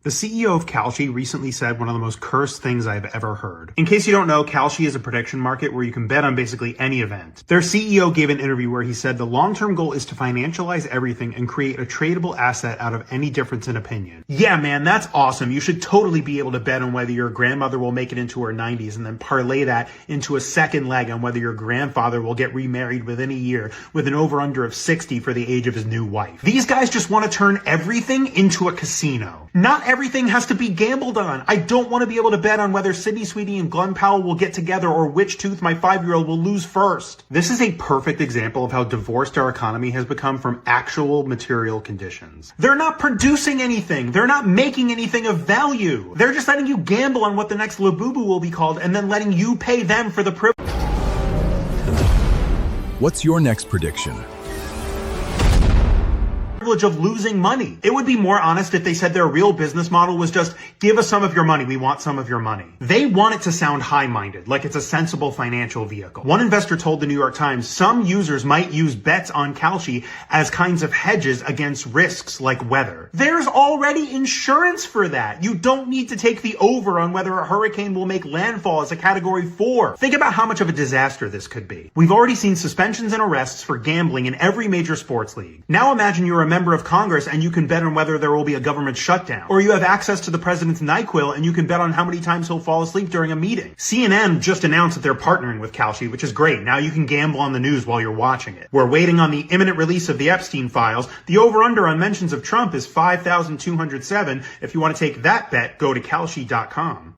The CEO of Kalshi recently said one of the most cursed things I've ever heard. In case you don't know, Kalshi is a prediction market where you can bet on basically any event. Their CEO gave an interview where he said the long-term goal is to financialize everything and create a tradable asset out of any difference in opinion. Yeah, man, that's awesome. You should totally be able to bet on whether your grandmother will make it into her 90s and then parlay that into a second leg on whether your grandfather will get remarried within a year with an over-under of 60 for the age of his new wife. These guys just want to turn everything into a casino. Not everything has to be gambled on. I don't want to be able to bet on whether Sydney Sweetie and Glenn Powell will get together or which tooth my 5-year-old will lose first. This is a perfect example of how divorced our economy has become from actual material conditions. They're not producing anything. They're not making anything of value. They're just letting you gamble on what the next Labubu will be called and then letting you pay them for the privilege. What's your next prediction? Of losing money. It would be more honest if they said their real business model was just give us some of your money. We want some of your money. They want it to sound high-minded, like it's a sensible financial vehicle. One investor told the New York Times some users might use bets on Kalshi as kinds of hedges against risks like weather. There's already insurance for that. You don't need to take the over on whether a hurricane will make landfall as a category 4. Think about how much of a disaster this could be. We've already seen suspensions and arrests for gambling in every major sports league. Now imagine you're a member of Congress and you can bet on whether there will be a government shutdown. Or you have access to the president's NyQuil and you can bet on how many times he'll fall asleep during a meeting. CNN just announced that they're partnering with Kalshi, which is great. Now you can gamble on the news while you're watching it. We're waiting on the imminent release of the Epstein files. The over-under on mentions of Trump is 5,207. If you want to take that bet, go to Kalshi.com.